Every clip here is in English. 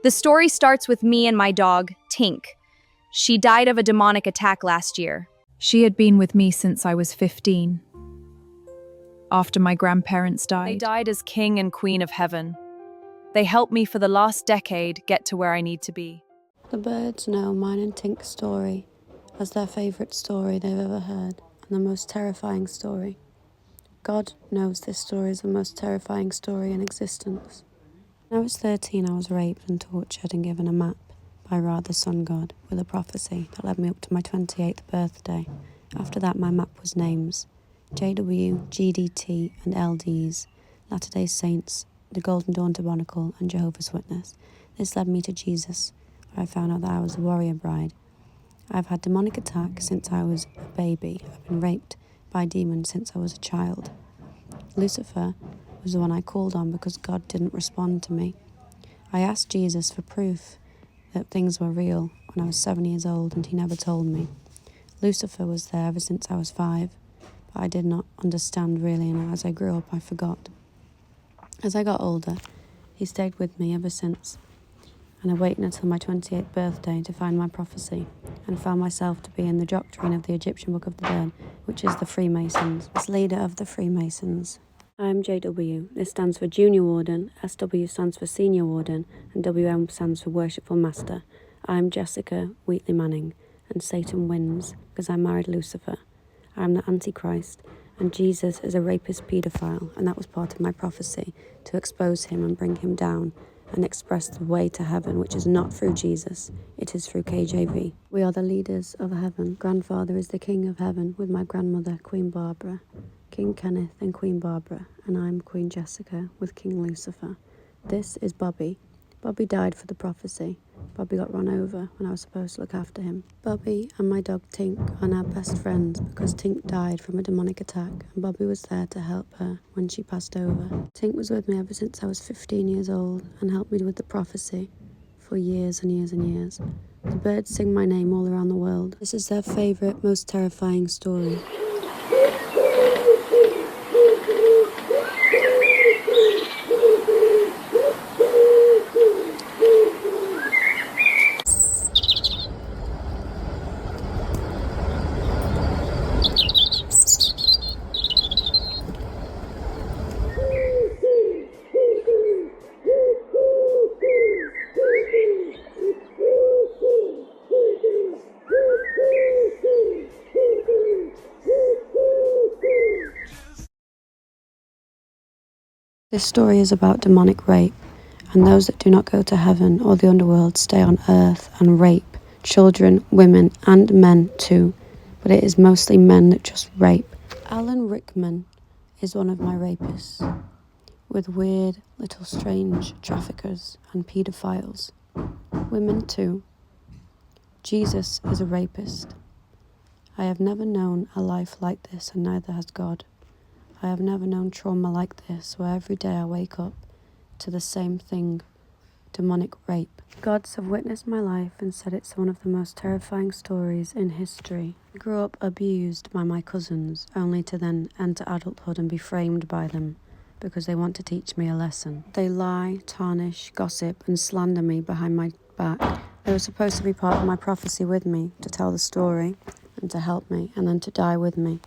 The story starts with me and my dog, Tink. She died of a demonic attack last year. She had been with me since I was 15. After my grandparents died. They died as king and queen of heaven. They helped me for the last decade get to where I need to be. The birds know mine and Tink's story as their favourite story they've ever heard, and the most terrifying story. God knows this story is the most terrifying story in existence. When I was 13, I was raped and tortured and given a map by Ra, the sun god, with a prophecy that led me up to my 28th birthday. After that, my map was names: JW, GDT, and LDs, Latter-day Saints, the Golden Dawn Tabernacle, and Jehovah's Witness. This led me to Jesus, where I found out that I was a warrior bride. I've had demonic attacks since I was a baby. I've been raped by demons since I was a child. Lucifer was the one I called on because God didn't respond to me. I asked Jesus for proof that things were real when I was 7 years old, and he never told me. Lucifer was there ever since I was 5, but I did not understand really, and as I grew up I forgot. As I got older, he stayed with me ever since, and I waited until my 28th birthday to find my prophecy, and found myself to be in the doctrine of the Egyptian Book of the Dead, which is the Freemasons. As leader of the Freemasons, I am JW. This stands for Junior Warden, SW stands for Senior Warden, and WM stands for Worshipful Master. I am Jessica Wheatley Manning, and Satan wins because I married Lucifer. I am the Antichrist, and Jesus is a rapist paedophile, and that was part of my prophecy, to expose him and bring him down and express the way to heaven, which is not through Jesus, it is through KJV. We are the leaders of heaven. Grandfather is the king of heaven, with my grandmother, Queen Barbara, King Kenneth and Queen Barbara, and I'm Queen Jessica with King Lucifer. This is Bobby. Bobby died for the prophecy. Bobby got run over when I was supposed to look after him. Bobby and my dog Tink are now best friends because Tink died from a demonic attack, and Bobby was there to help her when she passed over. Tink was with me ever since I was 15 years old and helped me with the prophecy for years and years and years. The birds sing my name all around the world. This is their favourite, most terrifying story. This story is about demonic rape, and those that do not go to heaven or the underworld stay on earth and rape children, women, and men too, but it is mostly men that just rape. Alan Rickman is one of my rapists, with weird little strange traffickers and paedophiles. Women too. Jesus is a rapist. I have never known a life like this, and neither has God. I have never known trauma like this, where every day I wake up to the same thing, demonic rape. Gods have witnessed my life and said it's one of the most terrifying stories in history. I grew up abused by my cousins, only to then enter adulthood and be framed by them because they want to teach me a lesson. They lie, tarnish, gossip, and slander me behind my back. They were supposed to be part of my prophecy with me, to tell the story and to help me, and then to die with me.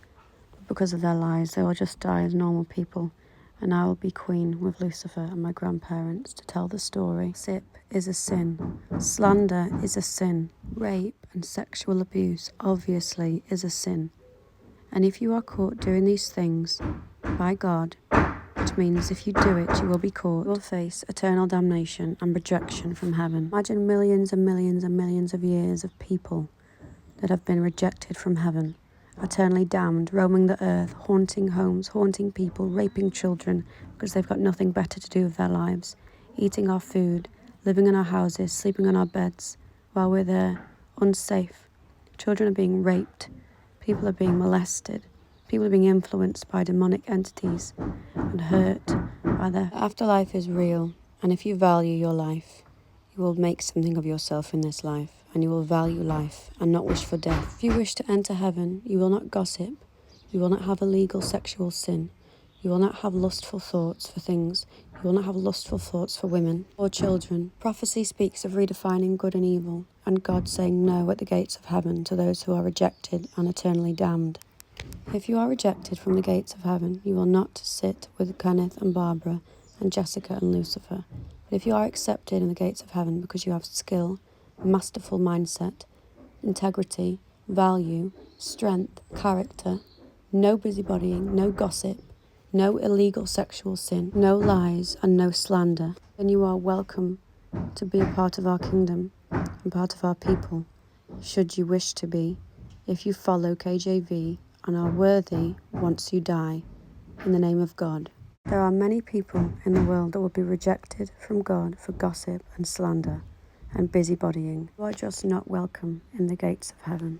Because of their lies, they will just die as normal people, and I will be queen with Lucifer and my grandparents to tell the story. Gossip is a sin. Slander is a sin. Rape and sexual abuse obviously is a sin. And if you are caught doing these things by God, which means if you do it, you will be caught, you will face eternal damnation and rejection from heaven. Imagine millions and millions and millions of years of people that have been rejected from heaven, eternally damned, roaming the earth, haunting homes, haunting people, raping children because they've got nothing better to do with their lives, eating our food, living in our houses, sleeping on our beds while we're there, unsafe. Children are being raped, people are being molested, people are being influenced by demonic entities and hurt by their afterlife is real, and if you value your life, you will make something of yourself in this life, and you will value life and not wish for death. If you wish to enter heaven, you will not gossip, you will not have illegal sexual sin, You will not have lustful thoughts for things. You will not have lustful thoughts for women or children. Prophecy speaks of redefining good and evil, and God saying no at the gates of heaven to those who are rejected and eternally damned. If you are rejected from the gates of heaven, you will not sit with Kenneth and Barbara and Jessica and Lucifer. But if you are accepted in the gates of heaven because you have skill, masterful mindset, integrity, value, strength, character, no busybodying, no gossip, no illegal sexual sin, no lies, and no slander, then you are welcome to be a part of our kingdom and part of our people, should you wish to be, if you follow KJV and are worthy once you die, in the name of God. There are many people in the world that will be rejected from God for gossip and slander and busybodying. You are just not welcome in the gates of heaven.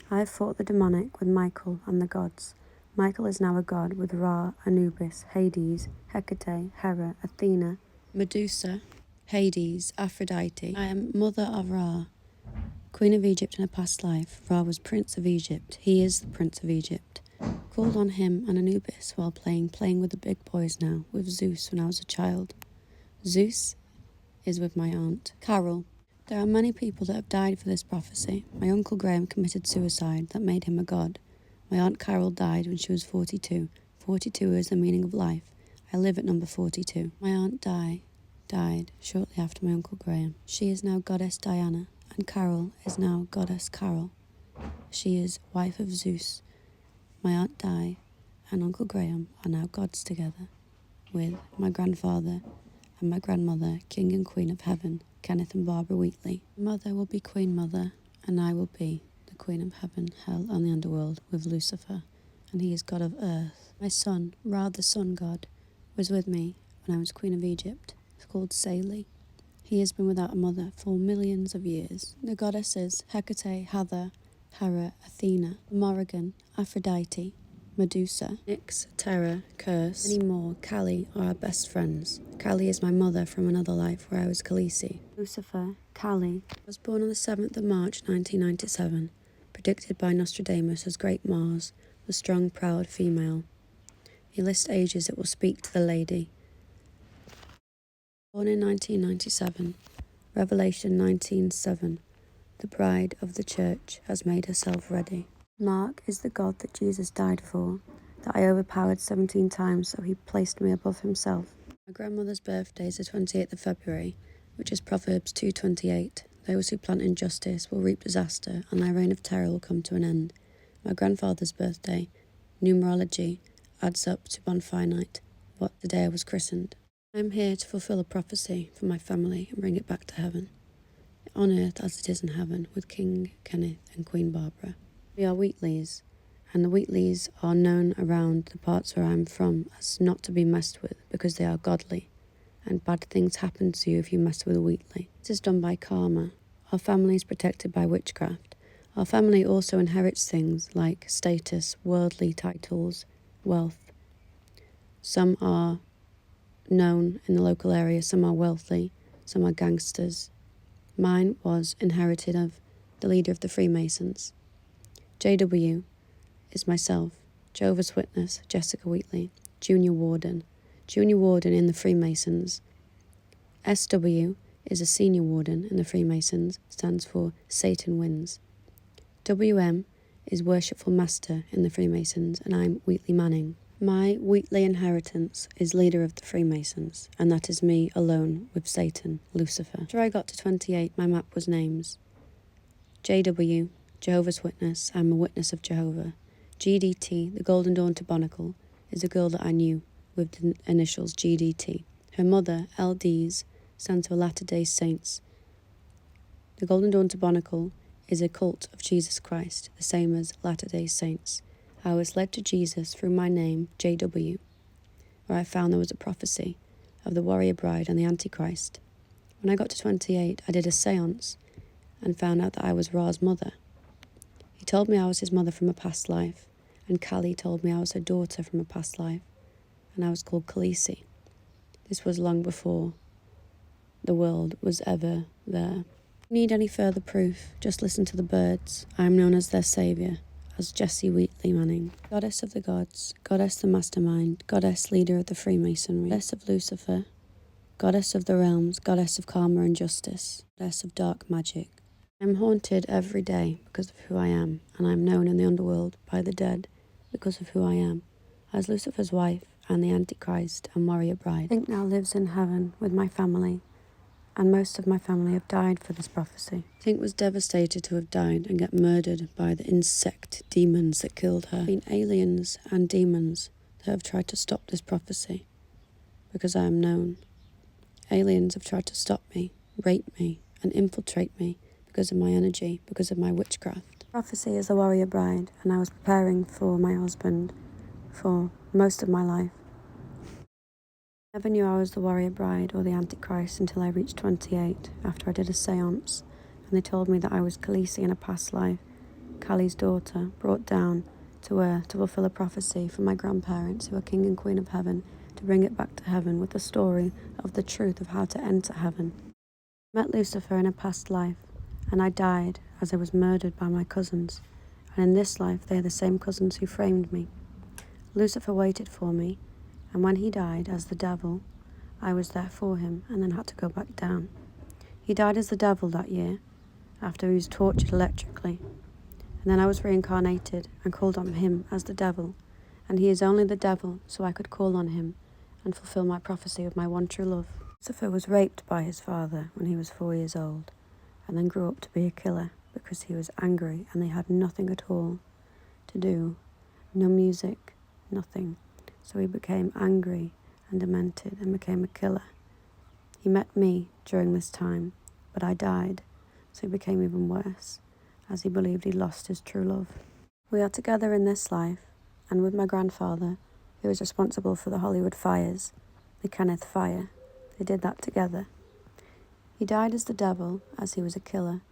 I have fought the demonic with Michael and the gods. Michael is now a god with Ra, Anubis, Hades, Hecate, Hera, Athena, Medusa, Hades, Aphrodite. I am mother of Ra, Queen of Egypt in a past life. Ra was Prince of Egypt. He is the Prince of Egypt. Called on him and Anubis while playing with the big boys now, with Zeus when I was a child. Zeus is with my aunt, Carol. There are many people that have died for this prophecy. My uncle Graham committed suicide. That made him a god. My aunt Carol died when she was 42. 42 is the meaning of life. I live at number 42. My aunt died shortly after my uncle Graham. She is now goddess Diana, and Carol is now goddess Carol. She is wife of Zeus. My aunt Di and Uncle Graham are now gods together, with my grandfather and my grandmother, King and Queen of Heaven, Kenneth and Barbara Wheatley. Mother will be Queen Mother, and I will be the Queen of Heaven, Hell, and the Underworld, with Lucifer, and he is God of Earth. My son, Ra the Sun God, was with me when I was Queen of Egypt. It's called Saley. He has been without a mother for millions of years. The goddesses Hecate, Hathor, Hera, Athena, Morrigan, Aphrodite, Medusa, Nyx, Terra, Curse, many more. Kali are our best friends. Kali is my mother from another life where I was Khaleesi. Lucifer, Kali, was born on the 7th of March 1997, predicted by Nostradamus as Great Mars, the strong, proud female. He lists ages that will speak to the lady. Born in 1997, Revelation 19:7. The bride of the church has made herself ready. Mark is the God that Jesus died for, that I overpowered 17 times, so he placed me above himself. My grandmother's birthday is the 28th of February, which is Proverbs 2:28. Those who plant injustice will reap disaster, and thy reign of terror will come to an end. My grandfather's birthday, numerology, adds up to bonfire night, what the day I was christened. I am here to fulfill a prophecy for my family and bring it back to heaven, on earth as it is in heaven, with King Kenneth and Queen Barbara. We are Wheatleys, and the Wheatleys are known around the parts where I'm from as not to be messed with because they are godly, and bad things happen to you if you mess with a Wheatley. This is done by karma. Our family is protected by witchcraft. Our family also inherits things like status, worldly titles, wealth. Some are known in the local area, some are wealthy, some are gangsters. Mine was inherited of the leader of the Freemasons. JW is myself, Jehovah's Witness, Jessica Wheatley, Junior Warden in the Freemasons. SW is a Senior Warden in the Freemasons, stands for Satan Wins. WM is Worshipful Master in the Freemasons, and I'm Wheatley Manning. My Wheatley inheritance is leader of the Freemasons, and that is me alone with Satan, Lucifer. After I got to 28, my map was names. JW, Jehovah's Witness, I'm a witness of Jehovah. GDT, the Golden Dawn Tabernacle, is a girl that I knew with the initials GDT. Her mother, LDs, stands for Latter-day Saints. The Golden Dawn Tabernacle is a cult of Jesus Christ, the same as Latter-day Saints. I was led to Jesus through my name, JW, where I found there was a prophecy of the warrior bride and the Antichrist. When I got to 28, I did a seance and found out that I was Ra's mother. He told me I was his mother from a past life, and Kali told me I was her daughter from a past life, and I was called Khaleesi. This was long before the world was ever there. If you need any further proof, just listen to the birds. I am known as their saviour, as Jessie Wheatley Manning. Goddess of the gods, goddess the mastermind, goddess leader of the Freemasonry, goddess of Lucifer, goddess of the realms, goddess of karma and justice, goddess of dark magic. I am haunted every day because of who I am, and I am known in the underworld by the dead because of who I am, as Lucifer's wife and the Antichrist and warrior bride. Tink now lives in heaven with my family, and most of my family have died for this prophecy. Tink was devastated to have died and get murdered by the insect demons that killed her. Been aliens and demons that have tried to stop this prophecy because I am known. Aliens have tried to stop me, rape me, and infiltrate me because of my energy, because of my witchcraft. Prophecy is the warrior bride, and I was preparing for my husband for most of my life. I never knew I was the warrior bride or the Antichrist until I reached 28, after I did a seance, and they told me that I was Khaleesi in a past life, Kali's daughter, brought down to Earth to fulfill a prophecy from my grandparents, who are King and Queen of Heaven, to bring it back to heaven with the story of the truth of how to enter heaven. I met Lucifer in a past life, and I died as I was murdered by my cousins, and in this life they are the same cousins who framed me. Lucifer waited for me, and when he died as the devil, I was there for him and then had to go back down. He died as the devil that year, after he was tortured electrically, and then I was reincarnated and called on him as the devil, and he is only the devil so I could call on him and fulfill my prophecy of my one true love. Lucifer was raped by his father when he was 4 years old, and then grew up to be a killer because he was angry and they had nothing at all to do, no music, nothing. So he became angry and demented and became a killer. He met me during this time, but I died, so he became even worse, as he believed he lost his true love. We are together in this life, and with my grandfather, who was responsible for the Hollywood fires, the Kenneth Fire. They did that together. He died as the devil, as he was a killer,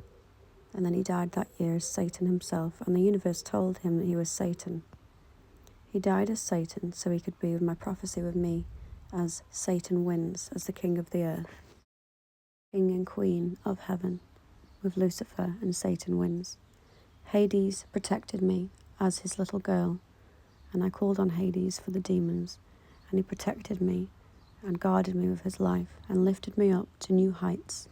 and then he died that year as Satan himself, and the universe told him that he was Satan. He died as Satan so he could be with my prophecy with me, as Satan wins as the king of the earth. King and queen of heaven, with Lucifer, and Satan wins. Hades protected me as his little girl, and I called on Hades for the demons, and he protected me and guarded me with his life and lifted me up to new heights